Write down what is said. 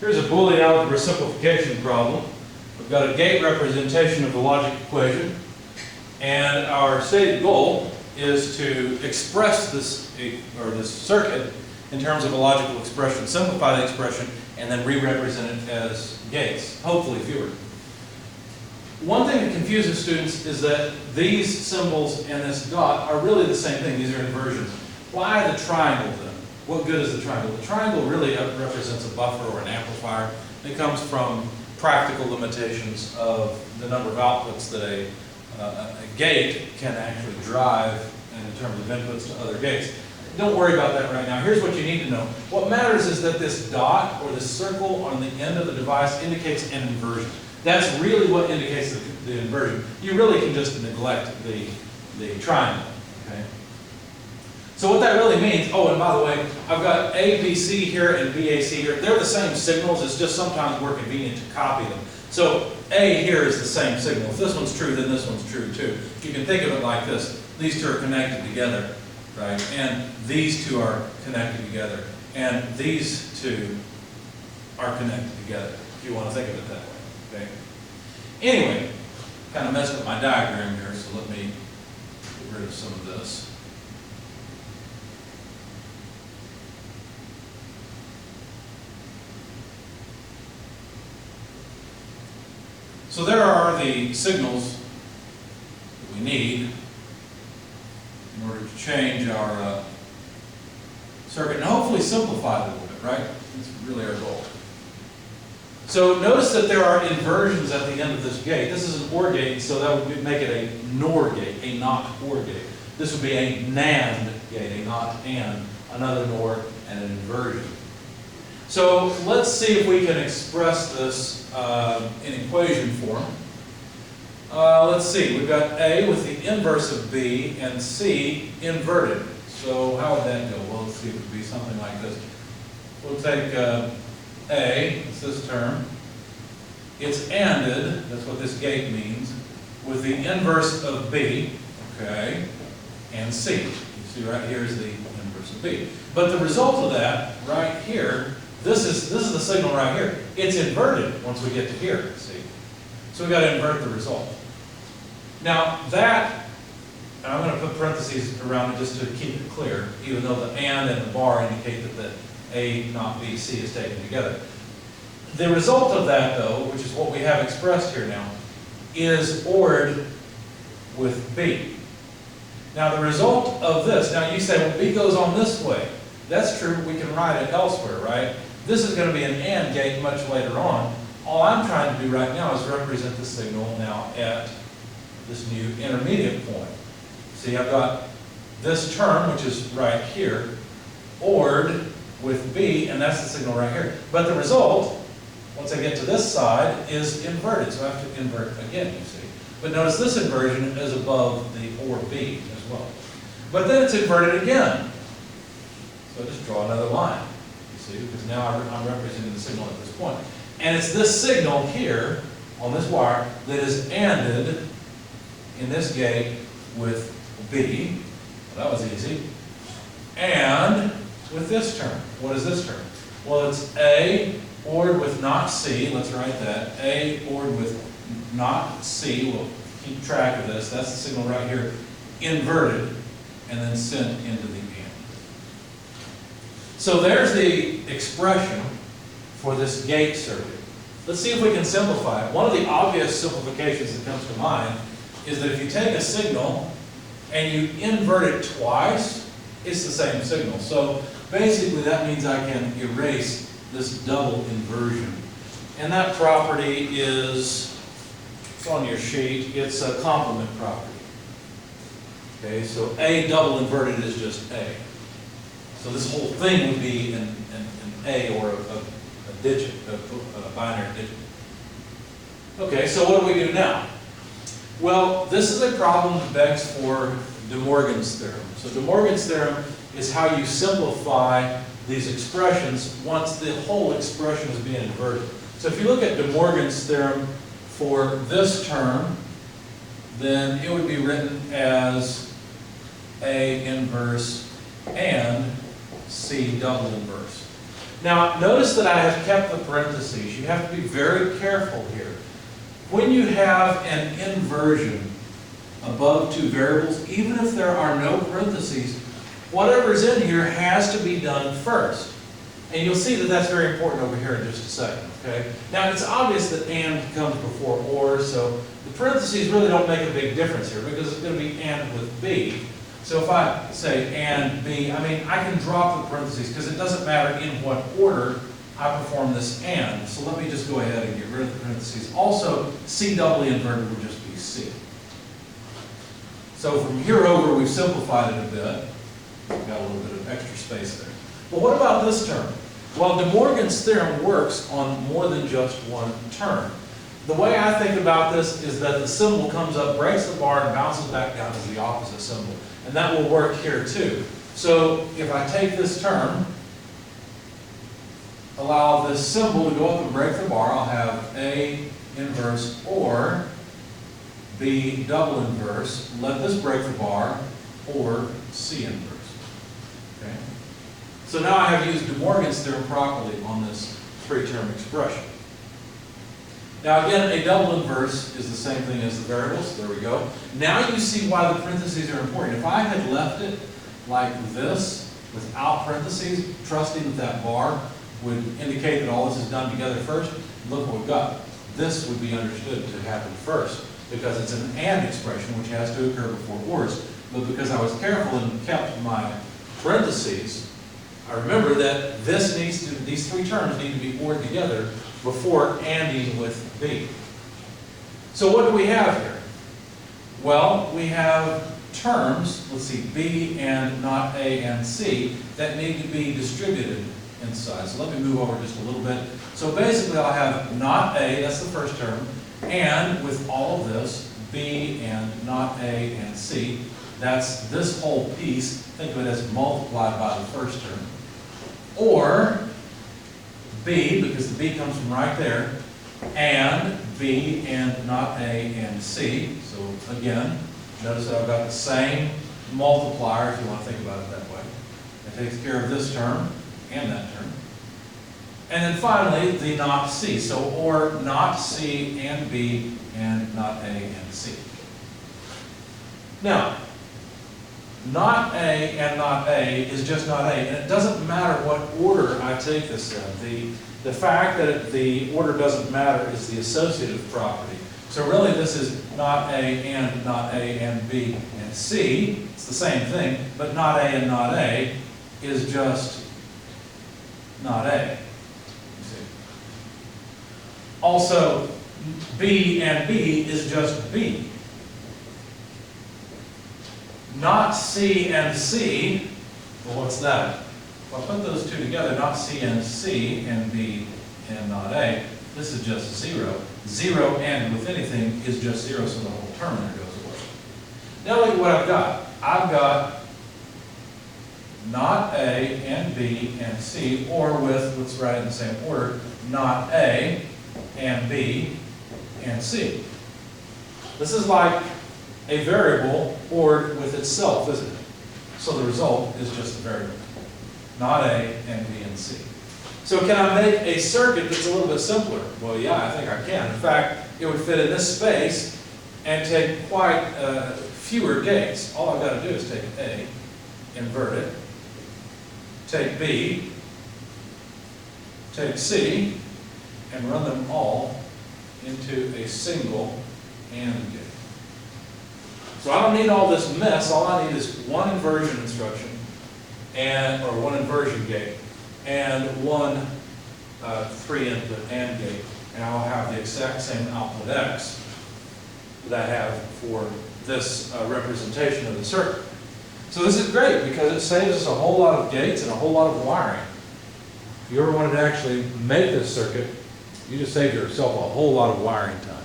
Here's a Boolean algebra simplification problem. We've got a gate representation of the logic equation, and our stated goal is to express this circuit in terms of a logical expression, simplify the expression, and then re-represent it as gates, hopefully fewer. One thing that confuses students is that these symbols and this dot are really the same thing. These are inversions. Why the triangle then? What good is the triangle? The triangle really represents a buffer or an amplifier. It comes from practical limitations of the number of outputs that a gate can actually drive in terms of inputs to other gates. Don't worry about that right now. Here's what you need to know. What matters is that this dot or this circle on the end of the device indicates an inversion. That's really what indicates the inversion. You really can just neglect the triangle. Okay? So what that really means, oh, and by the way, I've got ABC here and BAC here. They're the same signals. It's just sometimes more convenient to copy them. So A here is the same signal. If this one's true, then this one's true too. You can think of it like this. These two are connected together, right? And these two are connected together. And these two are connected together, if you want to think of it that way. Okay? Anyway, kind of messed up my diagram here, so let me get rid of some of this. So there are the signals that we need in order to change our circuit and hopefully simplify it a little bit, right? That's really our goal. So notice that there are inversions at the end of this gate. This is an OR gate, so that would make it a NOR gate, a not OR gate. This would be a NAND gate, a not AND, another NOR, and an inversion. So let's see if we can express this in equation form. Let's see, we've got A with the inverse of B and C inverted. So how would that go? Well, let's see, it would be something like this. We'll take A, it's this term. It's ANDed, that's what this gate means, with the inverse of B, okay, and C. You see right here is the inverse of B. But the result of that, right here, this is the signal right here. It's inverted once we get to here, see? So we've got to invert the result. Now that, and I'm going to put parentheses around it just to keep it clear, even though the AND and the bar indicate that the A, not B, C is taken together. The result of that, though, which is what we have expressed here now, is ORed with B. Now the result of this, now you say, well, B goes on this way. That's true, we can write it elsewhere, right? This is going to be an AND gate much later on. All I'm trying to do right now is represent the signal now at this new intermediate point. See, I've got this term, which is right here, ORed with B, and that's the signal right here. But the result, once I get to this side, is inverted. So I have to invert again, you see. But notice this inversion is above the OR B as well. But then it's inverted again. So I just draw another line, you see, because now I'm representing the signal at this point. And it's this signal here on this wire that is ANDed in this gate with B. Well, that was easy. And with this term. What is this term? Well, it's A ORed with not C. Let's write that. A ORed with not C. We'll keep track of this. That's the signal right here. Inverted and then sent into the AND. So there's the expression for this gate circuit. Let's see if we can simplify it. One of the obvious simplifications that comes to mind is that if you take a signal and you invert it twice, it's the same signal. So basically that means I can erase this double inversion. And that property is, it's on your sheet, it's a complement property. Okay, so A double inverted is just A. So this whole thing would be an A or a digit, a binary digit. Okay, so what do we do now? Well, this is a problem that begs for De Morgan's theorem. So De Morgan's theorem is how you simplify these expressions once the whole expression is being inverted. So if you look at De Morgan's theorem for this term, then it would be written as A inverse and C double inverse. Now, notice that I have kept the parentheses. You have to be very careful here. When you have an inversion above two variables, even if there are no parentheses, whatever's in here has to be done first. And you'll see that that's very important over here in just a second, okay? Now, it's obvious that and comes before or, so the parentheses really don't make a big difference here because it's going to be and with b. So if I say and b, I mean, I can drop the parentheses because it doesn't matter in what order I perform this and. So let me just go ahead and get rid of the parentheses. Also, C doubly inverted would just be C. So from here over, we've simplified it a bit. We've got a little bit of extra space there. But what about this term? Well, De Morgan's theorem works on more than just one term. The way I think about this is that the symbol comes up, breaks the bar, and bounces back down as the opposite symbol. And that will work here too. So if I take this term, allow this symbol to go up and break the bar, I'll have A inverse or B double inverse. Let this break the bar, or C inverse. Okay? So now I have used De Morgan's theorem properly on this three-term expression. Now again, a double inverse is the same thing as the variables. There we go. Now you see why the parentheses are important. If I had left it like this, without parentheses, trusting that that bar would indicate that all this is done together first, look what we've got. This would be understood to happen first, because it's an and expression which has to occur before ors. But because I was careful and kept my parentheses, I remember that these three terms need to be ORed together before anding with B. So what do we have here? Well, we have terms, let's see, B and not A and C, that need to be distributed inside. So let me move over just a little bit. So basically I'll have not A, that's the first term, and with all of this, B and not A and C, that's this whole piece, think of it as multiplied by the first term. Or B, because the B comes from right there, and B and not A and C. So again, notice that I've got the same multiplier, if you want to think about it that way. It takes care of this term and that term. And then finally, the not C. So or not C and B and not A and C. Now, not A and not A is just not A, and it doesn't matter what order I take this in. The fact that the order doesn't matter is the associative property. So really this is not A and B and C. It's the same thing, but not A and not A is just not A. You see. Also, B and B is just B. Not C and C, well, what's that? Well, I'll put those two together, not C and C, and B and not A. This is just 0. 0 and with anything is just 0, so the whole term there goes away. Now look at what I've got. I've got not A and B and C, or with, let's write it in the same order, not A and B and C. This is like a variable ORed with itself, isn't it? So the result is just a variable. Not A and B and C. So can I make a circuit that's a little bit simpler? Well, yeah, I think I can. In fact, it would fit in this space and take quite fewer gates. All I've got to do is take A, invert it, take B, take C, and run them all into a single AND gate. So I don't need all this mess. All I need is one inversion instruction, or one inversion gate, and one 3-input AND gate, and I'll have the exact same output X that I have for this representation of the circuit. So this is great because it saves us a whole lot of gates and a whole lot of wiring. If you ever wanted to actually make this circuit, you just saved yourself a whole lot of wiring time.